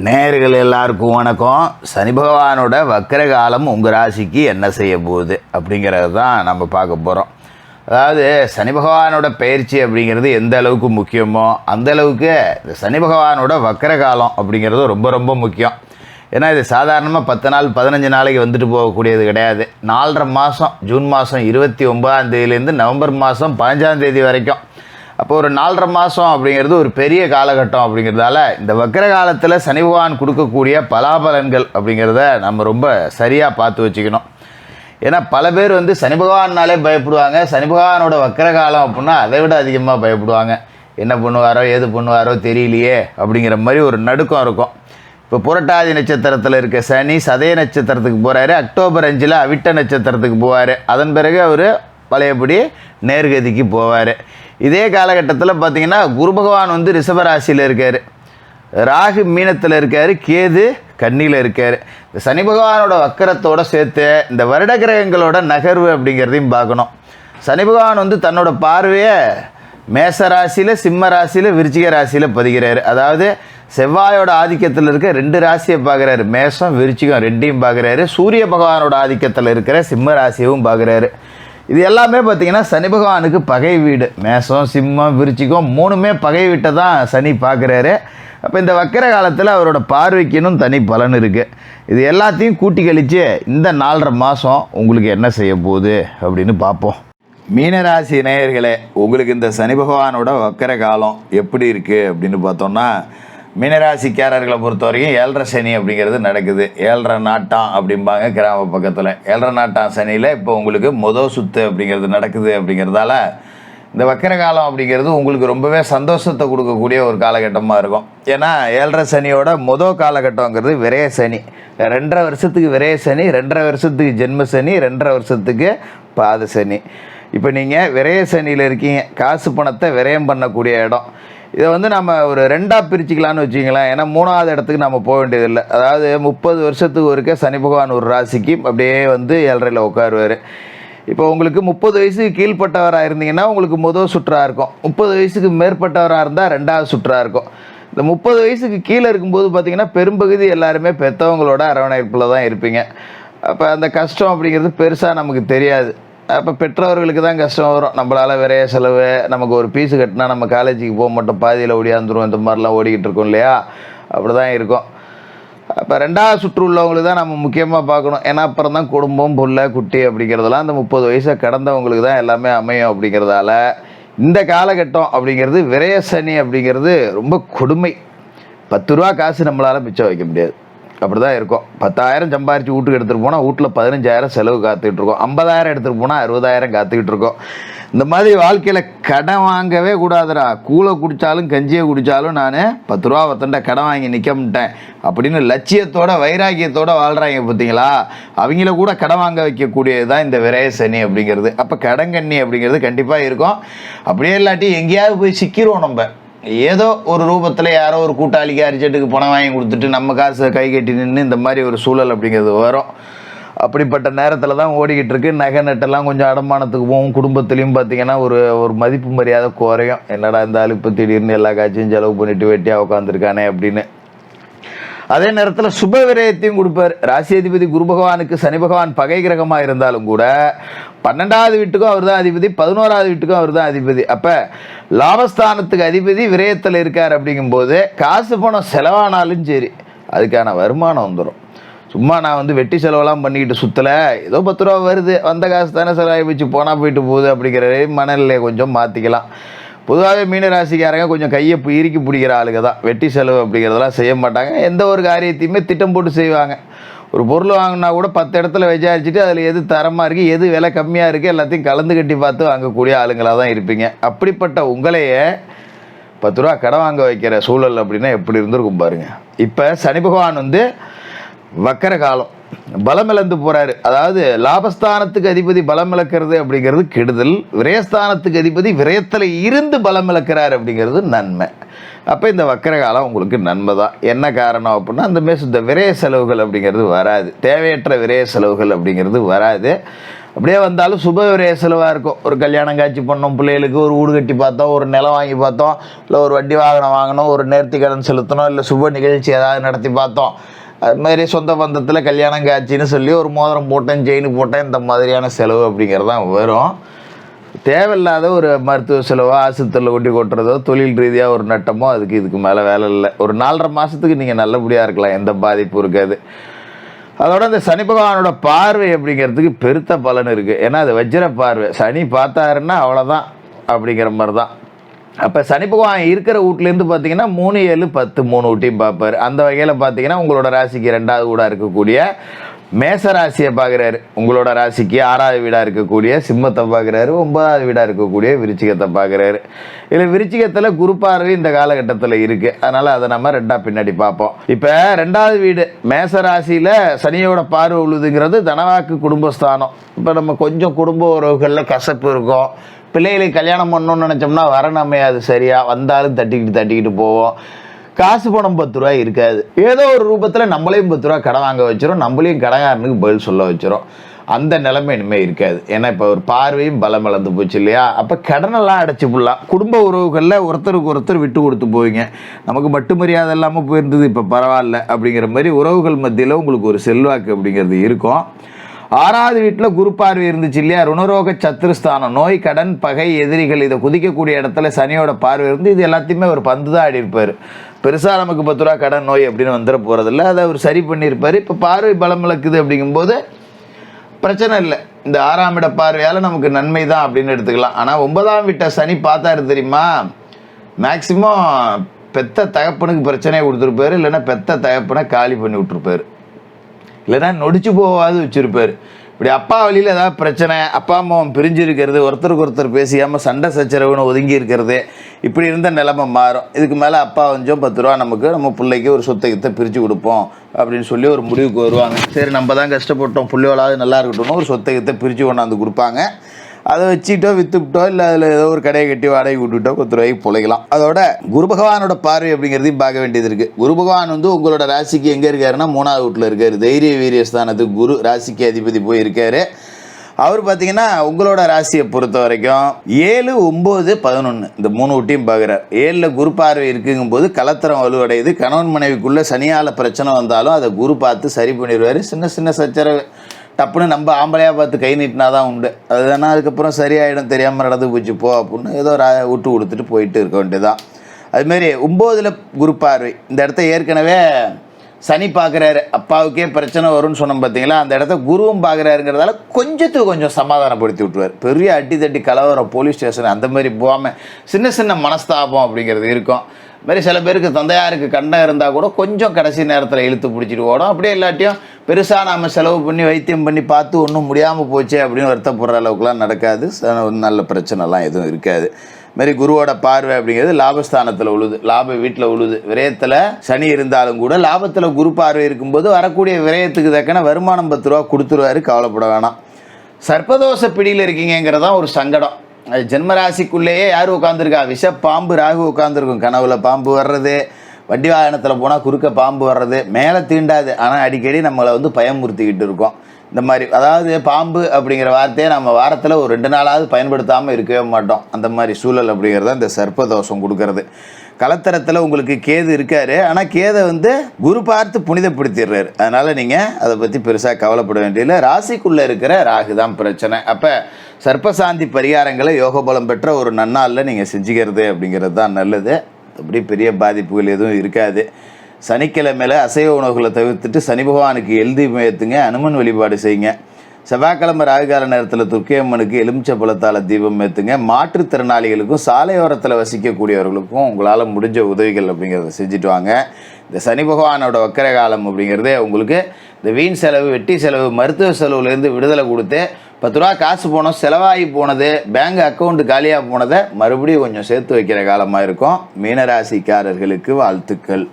நேயர்கள் எல்லாருக்கும் வணக்கம். சனி பகவானோட வக்கர காலம் உங்கள் ராசிக்கு என்ன செய்ய போகுது அப்படிங்கிறது தான் நம்ம பார்க்க போகிறோம். அதாவது சனி பகவானோட பயிற்சி அப்படிங்கிறது எந்த அளவுக்கு முக்கியமோ அந்த அளவுக்கு இந்த சனி பகவானோட வக்கர காலம் அப்படிங்கிறது ரொம்ப ரொம்ப முக்கியம். ஏன்னா இது சாதாரணமாக 10 நாள் 15 நாளைக்கு வந்துட்டு போகக்கூடியது கிடையாது. 4.5 மாதம், ஜூன் மாதம் 29ஆம் தேதியிலேருந்து நவம்பர் மாதம் 15ஆம் தேதி வரைக்கும். அப்போ ஒரு 4.5 மாதம் அப்படிங்கிறது ஒரு பெரிய காலகட்டம். அப்படிங்கிறதால இந்த வக்கர காலத்தில் சனி பகவான் கொடுக்கக்கூடிய பலாபலன்கள் அப்படிங்கிறத நம்ம ரொம்ப சரியாக பார்த்து வச்சுக்கணும். ஏன்னா பல பேர் சனி பகவான்னாலே பயப்படுவாங்க. சனி பகவானோட வக்கர காலம் அப்படின்னா அதை விட அதிகமாக பயப்படுவாங்க. என்ன பண்ணுவாரோ ஏது பண்ணுவாரோ தெரியலையே அப்படிங்கிற மாதிரி ஒரு நடுக்கம் இருக்கும். இப்போ புரட்டாதி நட்சத்திரத்தில் இருக்க சனி சதய நட்சத்திரத்துக்கு போகிறாரு. அக்டோபர் 5 அவிட்ட நட்சத்திரத்துக்கு போவார். அதன் பிறகு அவர் பழையபடி நேர்கதிக்கு போவார். இதே காலகட்டத்தில் பார்த்திங்கன்னா குரு பகவான் ரிஷபராசியில் இருக்கார், ராகு மீனத்தில் இருக்கார், கேது கன்னியில் இருக்கார். இந்த சனி பகவானோட வக்கரத்தோடு சேர்த்து இந்த வருட கிரகங்களோட நகர்வு அப்படிங்கிறதையும் பார்க்கணும். சனி பகவான் தன்னோட பார்வையை மேச ராசியில், சிம்ம ராசியில், விருச்சிக ராசியில் பதிகிறார். அதாவது செவ்வாயோட ஆதிக்கத்தில் இருக்க 2 ராசியை பார்க்குறாரு. மேசம் விருச்சிகம் ரெண்டையும் பார்க்குறாரு. சூரிய பகவானோட ஆதிக்கத்தில் இருக்கிற சிம்ம ராசியவும் பார்க்குறாரு. இது எல்லாமே பார்த்திங்கன்னா சனி பகவானுக்கு பகை வீடு. மேசம், சிம்மம், விருச்சிகம் 3மே பகை வீட்டை தான் சனி பார்க்குறாரு. அப்போ இந்த வக்கர காலத்தில் அவரோட பார்வைக்குன்னு தனி பலன் இருக்குது. இது எல்லாத்தையும் கூட்டி கழித்து இந்த 4.5 மாதம் உங்களுக்கு என்ன செய்ய போகுது அப்படின்னு பார்ப்போம். மீனராசி நேயர்களே, உங்களுக்கு இந்த சனி பகவானோட வக்கர காலம் எப்படி இருக்குது அப்படின்னு பார்த்தோம்னா, மீனராசிக்காரர்களை பொறுத்த வரைக்கும் 7.5 சனி அப்படிங்கிறது நடக்குது. 7.5 நாட்டாம் அப்படிம்பாங்க கிராம பக்கத்தில். 7.5 நாட்டாம் சனியில் இப்போ உங்களுக்கு சுத்து அப்படிங்கிறது நடக்குது. அப்படிங்கிறதால இந்த வக்கர காலம் அப்படிங்கிறது உங்களுக்கு ரொம்பவே சந்தோஷத்தை கொடுக்கக்கூடிய ஒரு காலகட்டமாக இருக்கும். ஏன்னா 7.5 சனியோட காலகட்டங்கிறது விரய சனி. 2.5 வருஷத்துக்கு விரய சனி, 2.5 வருஷத்துக்கு ஜென்ம சனி, 2.5 வருஷத்துக்கு பாத சனி. இப்போ நீங்கள் விரய சனியில் இருக்கீங்க, காசு பணத்தை விரயம் பண்ணக்கூடிய இடம். இதை நம்ம ஒரு 2ஆக பிரிச்சுக்கலான்னு வச்சுக்கலாம். ஏன்னா 3ஆவது இடத்துக்கு நம்ம போக வேண்டியதில்லை. அதாவது 30 வருஷத்துக்கு ஒருக்க சனி பகவான் ஒரு ராசிக்கு அப்படியே 7.5ல் உட்காருவார். இப்போ உங்களுக்கு 30 வயசுக்கு கீழ்பட்டவராக இருந்தீங்கன்னா உங்களுக்கு சுற்றாக இருக்கும். 30 வயசுக்கு மேற்பட்டவராக இருந்தால் 2ஆவது சுற்றாக இருக்கும். இந்த 30 வயசுக்கு கீழே இருக்கும்போது பார்த்திங்கன்னா பெரும்பகுதி எல்லாருமே பெற்றவங்களோட அரவணைப்பில் தான் இருப்பீங்க. அப்போ அந்த கஷ்டம் அப்படிங்கிறது பெருசாக நமக்கு தெரியாது. அப்போ பெற்றவர்களுக்கு தான் கஷ்டம் வரும். நம்மளால் விரைய செலவு, நமக்கு ஒரு பீஸு கட்டினா நம்ம காலேஜுக்கு போக மாட்டோம், பாதியில் ஓடியாந்துருவோம், இந்த மாதிரிலாம் ஓடிக்கிட்டு இருக்கோம் இல்லையா? அப்படி தான் இருக்கும். அப்போ 2ஆவது சுற்று உள்ளவங்களுக்கு தான் நம்ம முக்கியமாக பார்க்கணும். ஏன்னா அப்புறம் தான் குடும்பம், புள்ள, குட்டி அப்படிங்கிறதெல்லாம் அந்த 30 வயசை கடந்தவங்களுக்கு தான் எல்லாமே அமையும். அப்படிங்கிறதால இந்த காலகட்டம் அப்படிங்கிறது விரய சனி அப்படிங்கிறது ரொம்ப கொடுமை. 10 ரூபா காசு நம்மளால் மிச்சம் வைக்க முடியாது. அப்படி தான் இருக்கும். 10,000 சம்பாரித்து வீட்டுக்கு எடுத்துகிட்டு போனால் வீட்டில் 15,000 செலவு காத்துக்கிட்டு இருக்கோம். 50,000 எடுத்துகிட்டு போனால் 60,000 காத்துக்கிட்டு இருக்கோம். இந்த மாதிரி வாழ்க்கையில் கடன் வாங்கவே கூடாதுடா. கூழை குடித்தாலும் கஞ்சியை குடித்தாலும் நான் 10 ரூபா ஒருத்தண்ட கடன் வாங்கி நிற்க மாட்டேன் அப்படின்னு லட்சியத்தோட வைராக்கியத்தோடு வாழ்கிறாங்க பார்த்தீங்களா? அவங்கள கூட கடன் வாங்க வைக்கக்கூடியது தான் இந்த விரய சனி அப்படிங்கிறது. அப்போ கடங்கண்ணி அப்படிங்கிறது கண்டிப்பாக இருக்கும். அப்படியே இல்லாட்டி எங்கேயாவது போய் சிக்கிடுவோம். நம்ம ஏதோ ஒரு ரூபத்தில் யாரோ ஒரு கூட்டாளிக்கு அர்ஜென்ட்டுக்கு பணம் வாங்கி கொடுத்துட்டு நம்ம காசை கை கட்டி நின்று இந்த மாதிரி ஒரு சூழல் அப்படிங்கிறது வரும். அப்படிப்பட்ட நேரத்தில் தான் ஓடிக்கிட்டு இருக்கு. நகை நட்டெல்லாம் கொஞ்சம் அடமானத்துக்கு போகும். குடும்பத்துலேயும் பார்த்திங்கன்னா ஒரு மதிப்பு மரியாதை குறையும். என்னடா இந்த ஆள் இப்போ திடீர்னு எல்லா காட்சியும் செலவு பண்ணிட்டு வெட்டியாக உட்காந்துருக்கானே அப்படின்னு. அதே நேரத்தில் சுப விரயத்தையும் கொடுப்பார். ராசி அதிபதி குரு பகவானுக்கு சனி பகவான் பகை கிரகமாக இருந்தாலும் கூட 12வது வீட்டுக்கும் அவர் தான் அதிபதி, 11வது வீட்டுக்கும் அவர் தான் அதிபதி. அப்போ லாபஸ்தானத்துக்கு அதிபதி விரயத்தில் இருக்கார். அப்படிங்கும்போது காசு பணம் செலவானாலும் சரி அதுக்கான வருமானம் வந்துடும். சும்மா நான் வெட்டி செலவெல்லாம் பண்ணிக்கிட்டு சுற்றலை, ஏதோ 10 ரூபா வருது, வந்த காசு தானே செலவாகி வச்சு போனால் போயிட்டு போகுது அப்படிங்கிற மனநிலையை கொஞ்சம் மாற்றிக்கலாம். பொதுவாகவே மீனராசிக்காரங்க கொஞ்சம் கையை இறுக்கி பிடிக்கிற ஆளுங்க தான். வெட்டி செலவு அப்படிங்கிறதெல்லாம் செய்ய மாட்டாங்க. எந்த ஒரு காரியத்தையுமே திட்டம் போட்டு செய்வாங்க. ஒரு பொருள் வாங்கினா கூட 10 இடத்துல விசாரிச்சுட்டு அதில் எது தரமாக இருக்குது, எது விலை கம்மியாக இருக்குது எல்லாத்தையும் கலந்து கட்டி பார்த்து வாங்கக்கூடிய ஆளுங்களாக தான் இருப்பீங்க. அப்படிப்பட்ட உங்களையே 10 ரூபா கடன் வாங்க வைக்கிற சூழல் அப்படின்னா எப்படி இருந்திருக்கும் பாருங்கள். இப்போ சனி பகவான் வக்கர காலம் பலம் இழந்து போகிறாரு. அதாவது லாபஸ்தானத்துக்கு அதிபதி பலம் இழக்கிறது அப்படிங்கிறது கெடுதல். விரயஸ்தானத்துக்கு அதிபதி விரயத்தில் இருந்து பலம் இழக்கிறார் அப்படிங்கிறது நன்மை. அப்போ இந்த வக்கர காலம் உங்களுக்கு நன்மை தான். என்ன காரணம் அப்படின்னா இந்த விரய செலவுகள் அப்படிங்கிறது வராது. தேவையற்ற விரய செலவுகள் அப்படிங்கிறது வராது. அப்படியே வந்தாலும் சுப விரய செலவாக இருக்கும். ஒரு கல்யாணம் காட்சி பண்ணோம், பிள்ளைகளுக்கு ஒரு வீடு கட்டி பார்த்தோம், ஒரு நிலம் வாங்கி பார்த்தோம், இல்லை ஒரு வண்டி வாகனம் வாங்கணும், ஒரு நேர்த்தி கடன் செலுத்தணும், இல்லை சுப நிகழ்ச்சி ஏதாவது நடத்தி பார்த்தோம். அது மாதிரி சொந்த பந்தத்தில் கல்யாணம் காட்சின்னு சொல்லி ஒரு மோதிரம் போட்டேன், செயின் போட்டேன், இந்த மாதிரியான செலவு அப்படிங்கிறது தான் வரும். தேவையில்லாத ஒரு மருத்துவ செலவோ, ஆஸ்பத்திரியில் கொட்டி கொட்டுறதோ, தொழில் ரீதியாக ஒரு நட்டமோ அதுக்கு இதுக்கு மேலே வேலை இல்லை. ஒரு 4.5 மாதத்துக்கு நீங்கள் நல்லபடியாக இருக்கலாம், எந்த பாதிப்பும் இருக்காது. அதோட இந்த சனி பகவானோட பார்வை அப்படிங்கிறதுக்கு பெருத்த பலன் இருக்குது. ஏன்னா அது வஜ்ர பார்வை, சனி பார்த்தாருன்னா அவ்வளோதான் அப்படிங்கிற மாதிரி தான். அப்போ சனி பகவான் இருக்கிற வீட்லேருந்து பார்த்தீங்கன்னா 3, 7, 10 3 வீட்டையும் பார்ப்பார். அந்த வகையில் பார்த்தீங்கன்னா உங்களோட ராசிக்கு 2வது வீடாக இருக்கக்கூடிய மேச ராசியை பார்க்குறாரு, உங்களோட ராசிக்கு 6வது வீடாக இருக்கக்கூடிய சிம்மத்தை பார்க்குறாரு, 9வது வீடாக இருக்கக்கூடிய விருச்சிகத்தை பார்க்குறாரு. இதில் விருச்சிகத்தில் குரு பார்வை இந்த காலகட்டத்தில் இருக்குது. அதனால் அதை நம்ம 2ஆக பின்னாடி பார்ப்போம். இப்போ 2வது வீடு மேச ராசியில் சனியோட பார்வை உழுதுங்கிறது தனவாக்கு குடும்பஸ்தானம். இப்போ நம்ம கொஞ்சம் குடும்ப உறவுகளில் கசப்பு இருக்கும், பிள்ளைகளுக்கு கல்யாணம் பண்ணணும்னு நினச்சோம்னா வரணும் அமையாது, சரியாக வந்தாலும் தட்டிக்கிட்டு போவோம். காசு பணம் 10 ரூபா இருக்காது. ஏதோ ஒரு ரூபத்தில் நம்மளையும் 10 ரூபா கடன் வாங்க வச்சிடும், நம்மளையும் கடன்காரனுக்கு பதில் சொல்ல வச்சிடும். அந்த நிலைமை இனிமேல் இருக்காது. ஏன்னா இப்போ ஒரு பார்வையும் பலம் இழந்து போச்சு இல்லையா? அப்போ கடனெல்லாம் அடைச்சி போடலாம். குடும்ப உறவுகளில் ஒருத்தருக்கு ஒருத்தர் விட்டு கொடுத்து போவீங்க. நமக்கு மட்டு மரியாதை இல்லாமல் போயிருந்தது, இப்போ பரவாயில்ல அப்படிங்கிற மாதிரி உறவுகள் மத்தியில் உங்களுக்கு ஒரு செல்வாக்கு அப்படிங்கிறது இருக்கும். 6வது வீட்டில் குரு பார்வை இருந்துச்சு இல்லையா? ருணரோக சத்துருஸ்தானம், நோய் கடன் பகை எதிரிகள் இதை குதிக்கக்கூடிய இடத்துல சனியோட பார்வை இருந்து இது எல்லாத்தையுமே ஒரு பந்து தான் ஆடி இருப்பார். பெருசாக நமக்கு 10 ரூபா கடன் நோய் அப்படின்னு வந்துட போகிறதில்ல, அதை அவர் சரி பண்ணியிருப்பார். இப்போ பார்வை பலம் இழக்குது அப்படிங்கும்போது பிரச்சனை இல்லை. இந்த 6ஆம் இட பார்வையால் நமக்கு நன்மை தான் அப்படின்னு எடுத்துக்கலாம். ஆனால் 9ஆம் வீட்டை சனி பார்த்தாரு தெரியுமா? மேக்சிமம் பெத்த தகப்பனுக்கு பிரச்சனையை கொடுத்துருப்பாரு, இல்லைன்னா பெத்த தகப்பனை காலி பண்ணி விட்டுருப்பாரு, இல்லைன்னா நொடிச்சு போவாது வச்சுருப்பார். இப்படி அப்பா வழியில் ஏதாவது பிரச்சனை, அப்பா அம்மாவும் பிரிஞ்சு இருக்கிறது, ஒருத்தருக்கு ஒருத்தர் பேசியாமல் சண்டை சச்சரவுன்னு ஒதுங்கி இருக்கிறது, இப்படி இருந்த நிலைமை மாறும். இதுக்கு மேலே அப்பா கொஞ்சம் 10 ரூபா நமக்கு நம்ம பிள்ளைக்கு ஒரு சொத்தை பிரித்து கொடுப்போம் அப்படின்னு சொல்லி ஒரு முடிவுக்கு வருவாங்க. சரி நம்ம தான் கஷ்டப்பட்டோம், பிள்ளைகளாவது நல்லா இருக்கட்டும்னு ஒரு சொத்தை பிரித்து கொண்டாந்து கொடுப்பாங்க. அதை வச்சுட்டோ விற்றுவிட்டோ இல்லை அதில் ஏதோ ஒரு கடையை கட்டி வாடகை விட்டுவிட்டோ 10 ரூபாய்க்கு பிழைக்கலாம். அதோட குரு பகவானோட பார்வை அப்படிங்கிறதையும் பார்க்க வேண்டியது இருக்குது. குரு பகவான் உங்களோட ராசிக்கு எங்கே இருக்காருன்னா 3வது வீட்டில் இருக்கார். தைரிய வீரிய ஸ்தானத்துக்கு குரு ராசிக்கு அதிபதி போய் இருக்கார். அவர் பார்த்தீங்கன்னா உங்களோட ராசியை பொறுத்த வரைக்கும் 7, 9, 11 இந்த 3 வீட்டையும் பார்க்குறார். 7ல் குரு பார்வை இருக்குங்கும்போது கலத்திரம் வலுவடையுது. கணவன் மனைவிக்குள்ளே சனியால் பிரச்சனை வந்தாலும் அதை குரு பார்த்து சரி பண்ணிடுவார். சின்ன சின்ன சச்சரவு டப்புன்னு நம்ம ஆம்பளையாக பார்த்து கை நீட்டினா தான் உண்டு. அதுதானே அதுக்கப்புறம் சரியாயிடும், தெரியாமல் நடந்து போச்சு போ அப்படின்னு ஏதோ விட்டு கொடுத்துட்டு போயிட்டு இருக்க வேண்டியதுதான். அதுமாரி 9ல் குரு பார்வை இந்த இடத்த ஏற்கனவே சனி பார்க்குறாரு. அப்பாவுக்கே பிரச்சனை வரும்னு சொன்னோம் பார்த்தீங்களா? அந்த இடத்த குருவும் பார்க்குறாருங்கிறதால கொஞ்சம் சமாதானப்படுத்தி விட்டுருவார். பெரிய அடி தட்டி கலவரம் போலீஸ் ஸ்டேஷன் அந்த மாதிரி போகாமல் சின்ன சின்ன மனஸ்தாபம் அப்படிங்கிறது இருக்கும். மாதிரி சில பேருக்கு தந்தையாருக்கு கண்டம் இருந்தால் கூட கொஞ்சம் கடைசி நேரத்தில் இழுத்து பிடிச்சிட்டு ஓடும். அப்படியே இல்லாட்டியும் பெருசாக நாம் செலவு பண்ணி வைத்தியம் பண்ணி பார்த்து ஒன்றும் முடியாமல் போச்சு அப்படின்னு வருத்தப்படுற அளவுக்குலாம் நடக்காது. நல்ல பிரச்சனைலாம் எதுவும் இருக்காது. மாரி குருவோட பார்வை அப்படிங்கிறது லாபஸ்தானத்தில் உழுது, லாப வீட்டில் உழுது. விரயத்தில் சனி இருந்தாலும் கூட லாபத்தில் குரு பார்வை இருக்கும்போது வரக்கூடிய விரயத்துக்கு தக்கன வருமானம் 10 ரூபா கொடுத்துருவாரு, கவலைப்பட வேணாம். சர்ப்பதோஷ பிடியில் இருக்கீங்கிறதான் ஒரு சங்கடம். அது ஜென்மராசிக்குள்ளேயே யார் உட்காந்துருக்கா? விஷ பாம்பு ராகு உட்காந்துருக்கும். கனவுல பாம்பு வர்றது, வண்டி வாகனத்தில் போனால் குறுக்க பாம்பு வர்றது, மேலே தீண்டாது ஆனால் அடிக்கடி நம்மளை பயமுறுத்திக்கிட்டு இருக்கோம். இந்த மாதிரி அதாவது பாம்பு அப்படிங்கிற வார்த்தையை நம்ம வாரத்தில் ஒரு 2 நாளாவது பயன்படுத்தாமல் இருக்கவே மாட்டோம். அந்த மாதிரி சூழல் அப்படிங்கிறத இந்த சர்ப்பதோஷம் கொடுக்கறது. கலத்தரத்தில் உங்களுக்கு கேது இருக்காரு, ஆனால் கேதை குரு பார்த்து புனிதப்படுத்திடுறாரு. அதனால் நீங்கள் அதை பற்றி பெருசாக கவலைப்பட வேண்டியதில்லை. ராசிக்குள்ளே இருக்கிற ராகு தான் பிரச்சனை. அப்போ சர்ப்பசாந்தி பரிகாரங்களை யோகபலம் பெற்ற ஒரு நன்னாளில் நீங்கள் செஞ்சுக்கிறது அப்படிங்கிறது தான் நல்லது. அப்படி பெரிய பாதிப்புகள் எதுவும் இருக்காது. சனிக்கிழமையில் அசைவ உணவுகளை தவிர்த்துட்டு சனி பகவானுக்கு எல்தீபம் ஏற்றுங்க, அனுமன் வழிபாடு செய்யுங்க. செவ்வாய்க்கிழமை ராகுகால நேரத்தில் துர்க்கையம்மனுக்கு எலுமிச்சை பழத்தால் தீபம் ஏற்றுங்க. மாற்றுத்திறனாளிகளுக்கும் சாலையோரத்தில் வசிக்கக்கூடியவர்களுக்கும் உங்களால் முடிஞ்ச உதவிகள் அப்படிங்கிறத செஞ்சுட்டு வாங்க. இந்த சனி பகவானோட வக்கர காலம் அப்படிங்கிறதே உங்களுக்கு இந்த வீண் செலவு, வெட்டி செலவு, மருத்துவ செலவுலேருந்து விடுதலை கொடுத்து 10 ரூபா காசு போனோம், செலவாகி போனது, பேங்க் அக்கௌண்ட் காலியாக போனதை மறுபடியும் கொஞ்சம் சேர்த்து வைக்கிற காலமாக இருக்கும். மீனராசிக்காரர்களுக்கு வாழ்த்துக்கள்.